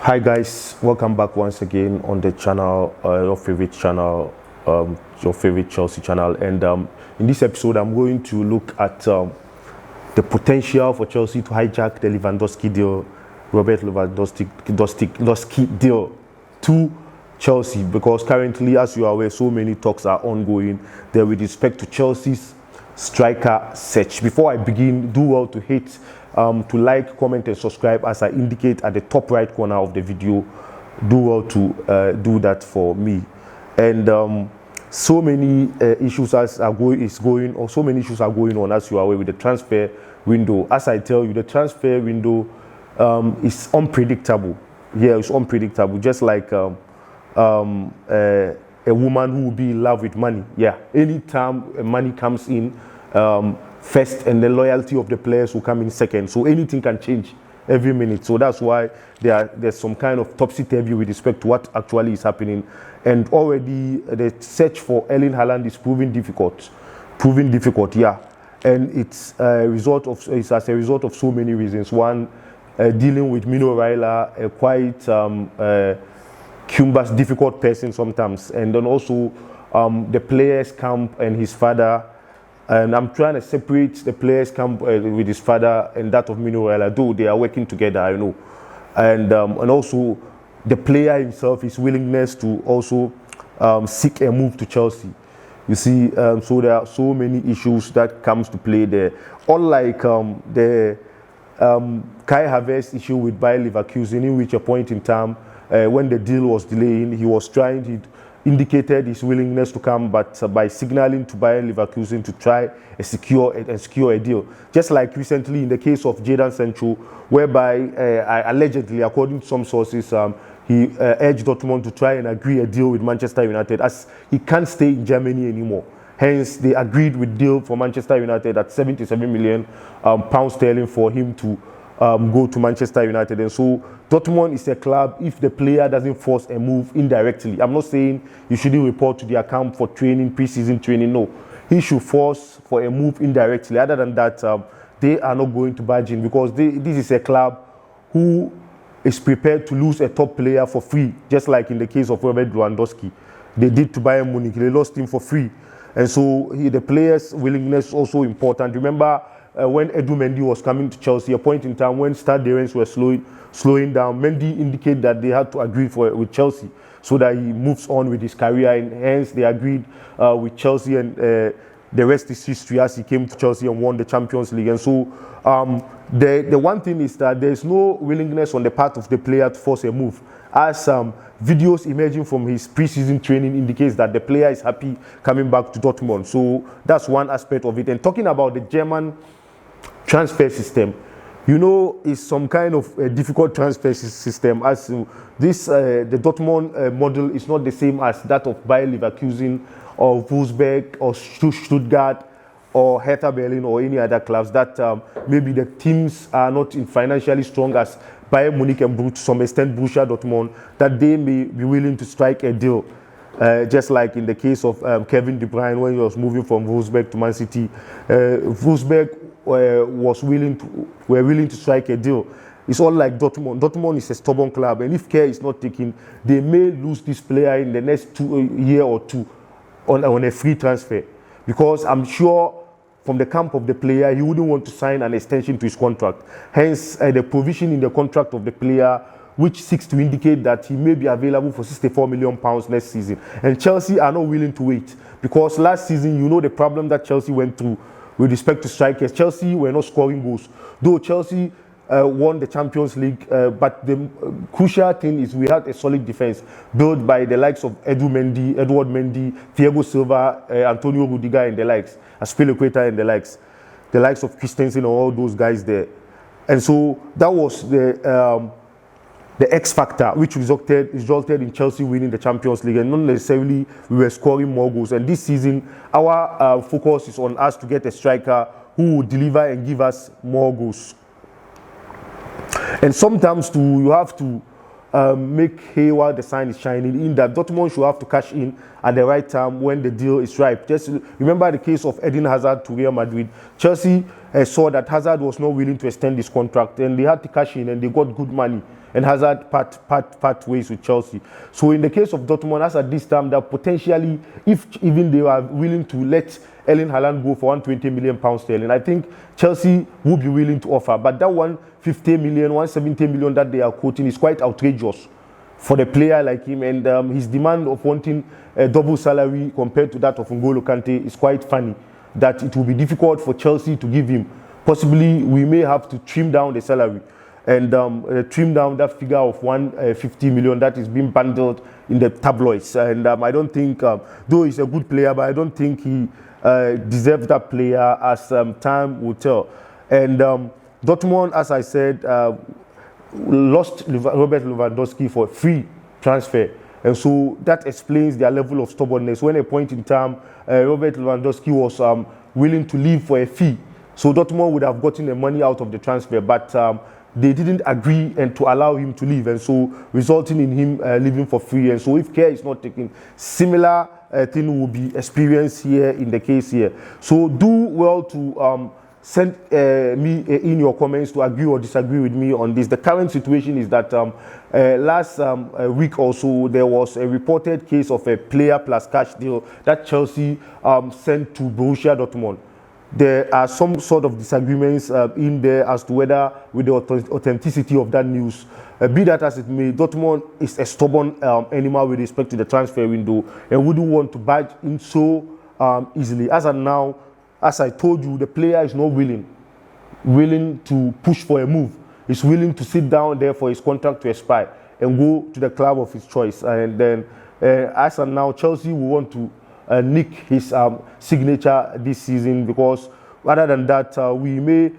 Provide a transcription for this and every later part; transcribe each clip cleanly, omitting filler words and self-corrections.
Hi guys, welcome back once again on the channel, your favorite channel, your favorite Chelsea channel. And in this episode, I'm going to look at the potential for Chelsea to hijack the Lewandowski deal, Robert Lewandowski deal to Chelsea, because currently, as you are aware, so many talks are ongoing there with respect to Chelsea's striker search. Before I begin, do well to hit to like, comment and subscribe as I indicate at the top right corner of the video. Do well to do that for me. And so many issues going on, as you are aware, with the transfer window. As I tell you, the transfer window is unpredictable. Yeah, it's unpredictable, just like a woman who will be in love with money. Yeah, anytime money comes in first, and the loyalty of the players will come in second. So anything can change every minute. So that's why there's some kind of topsy-turvy with respect to what actually is happening. And already the search for Haalland is proving difficult. Yeah. And it's as a result of so many reasons. One, dealing with Mino Raiola, a quite Kumba's difficult person sometimes, and then also the players' camp and his father. And I'm trying to separate the players' camp with his father and that of Mino Raiola, though they are working together, I know. And also the player himself, his willingness to also seek a move to Chelsea. You see, so there are so many issues that comes to play there. Unlike the Kai Havertz issue with Bayern Leverkusen, in which a point in time, when the deal was delaying, he indicated his willingness to come, but by signaling to Bayern Leverkusen to try and secure a deal. Just like recently in the case of Jadon Sancho, whereby allegedly, according to some sources, he urged Dortmund to try and agree a deal with Manchester United, as he can't stay in Germany anymore. Hence, they agreed with deal for Manchester United at 77 million pounds sterling for him to go to Manchester United. And so Dortmund is a club, if the player doesn't force a move indirectly. I'm not saying you shouldn't report to their camp for training, pre-season training. No, he should force for a move indirectly. Other than that, they are not going to barge in, because this is a club who is prepared to lose a top player for free, just like in the case of Robert Lewandowski. They did to Bayern Munich. They lost him for free. And so the players' willingness is also important. Remember, when Edu Mendy was coming to Chelsea, a point in time when Stade Rennes were slowing down, Mendy indicated that they had to agree with Chelsea so that he moves on with his career, and hence they agreed with Chelsea, and the rest is history, as he came to Chelsea and won the Champions League. And so the one thing is that there is no willingness on the part of the player to force a move, as videos emerging from his pre-season training indicates that the player is happy coming back to Dortmund. So that's one aspect of it. And talking about the German transfer system, you know, it's some kind of a difficult transfer system, as this the Dortmund model is not the same as that of Bayer Leverkusen or Wolfsburg or Stuttgart or Hertha Berlin or any other clubs that maybe the teams are not financially strong as Bayern Munich and to some extent Borussia Dortmund, that they may be willing to strike a deal. Just like in the case of Kevin De Bruyne when he was moving from Wolfsburg to Man City. Wolfsburg were willing to strike a deal. It's all like Dortmund. Dortmund is a stubborn club, and if care is not taken, they may lose this player in the next year or two on a free transfer. Because I'm sure from the camp of the player, he wouldn't want to sign an extension to his contract. Hence, the provision in the contract of the player which seeks to indicate that he may be available for 64 million pounds next season. And Chelsea are not willing to wait, because last season, you know the problem that Chelsea went through with respect to strikers. Chelsea were not scoring goals. Though Chelsea won the Champions League, but the crucial thing is we had a solid defense built by the likes of Edward Mendy, Thiago Silva, Antonio Rudiger and the likes, Aspilicueta and the likes of Christensen and all those guys there. And so that was the X factor which resulted in Chelsea winning the Champions League, and not necessarily we were scoring more goals. And this season, our focus is on us to get a striker who will deliver and give us more goals. And sometimes too, you have to make hay while the sun is shining, in that Dortmund should have to cash in at the right time when the deal is ripe. Just remember the case of Eden Hazard to Real Madrid. Chelsea saw that Hazard was not willing to extend his contract, and they had to cash in, and they got good money. And Hazard part ways with Chelsea. So in the case of Dortmund, as at this time, that potentially, if even they are willing to let Erling Haaland go for 120 million pounds sterling, I think Chelsea would be willing to offer. But that 150 million, 170 million that they are quoting is quite outrageous for the player like him. And his demand of wanting a double salary compared to that of N'Golo Kante is quite funny. That it will be difficult for Chelsea to give him. Possibly, we may have to trim down the salary and trim down that figure of 150 million that is being bundled in the tabloids. And I don't think, though he's a good player, but I don't think he deserves that player, as time will tell. And Dortmund, as I said, lost Robert Lewandowski for a free transfer. And so that explains their level of stubbornness. When at a point in time, Robert Lewandowski was willing to leave for a fee. So Dortmund would have gotten the money out of the transfer, but they didn't agree and to allow him to leave, and so resulting in him leaving for free. And so if care is not taken, similar thing will be experienced here in the case here. So do well to send me in your comments to agree or disagree with me on this. The current situation is that last week or so, there was a reported case of a player plus cash deal that Chelsea sent to Borussia Dortmund. There are some sort of disagreements in there as to whether, with the authenticity of that news, be that as it may, Dortmund is a stubborn animal with respect to the transfer window and wouldn't want to barge in so easily. As of now, as I told you, the player is not willing to push for a move. He's willing to sit down there for his contract to expire and go to the club of his choice. And then, as of now, Chelsea will want to nick his signature this season, because other than that, we may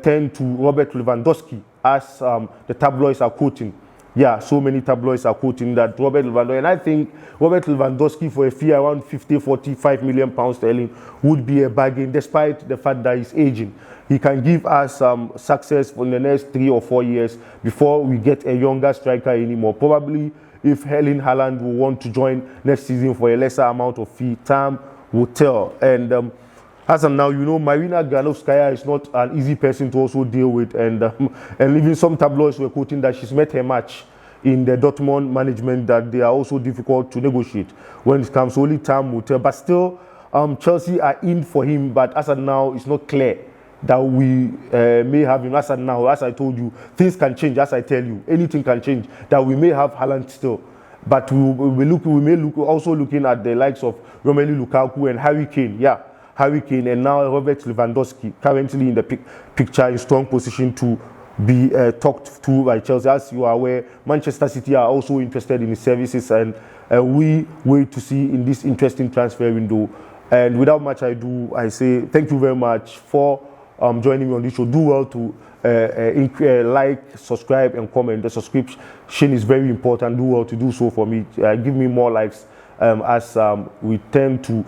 turn to Robert Lewandowski, as the tabloids are quoting. Yeah, so many tabloids are quoting that Robert Lewandowski, and I think Robert Lewandowski for a fee around 45 million pounds sterling would be a bargain, despite the fact that he's aging. He can give us success for the next 3 or 4 years before we get a younger striker anymore. Probably, if Erling Haaland will want to join next season for a lesser amount of fee, time will tell. And as of now, you know, Marina Granovskaya is not an easy person to also deal with. And even some tabloids were quoting that she's met her match in the Dortmund management, that they are also difficult to negotiate when it comes. Only time will tell. But still, Chelsea are in for him. But as of now, it's not clear that we may have him. As of now, as I told you, things can change. As I tell you, anything can change. That we may have Haaland still, but we may look also looking at the likes of Romelu Lukaku and Harry Kane. Yeah, Harry Kane, and now Robert Lewandowski, currently in the picture, in strong position to be talked to by Chelsea. As you are aware, Manchester City are also interested in his services, and we wait to see in this interesting transfer window. And without much ado, I say thank you very much for joining me on this show. Do well to like, subscribe, and comment. The subscription is very important. Do well to do so for me. Give me more likes as we tend to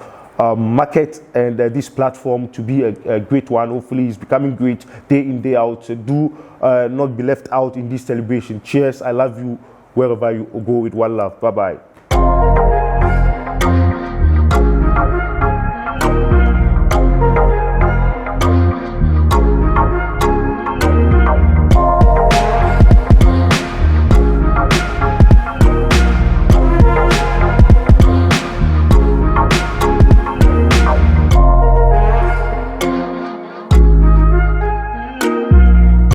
market and this platform to be a great one. Hopefully, it's becoming great day in, day out. So do not be left out in this celebration. Cheers. I love you wherever you go, with one love. Bye-bye.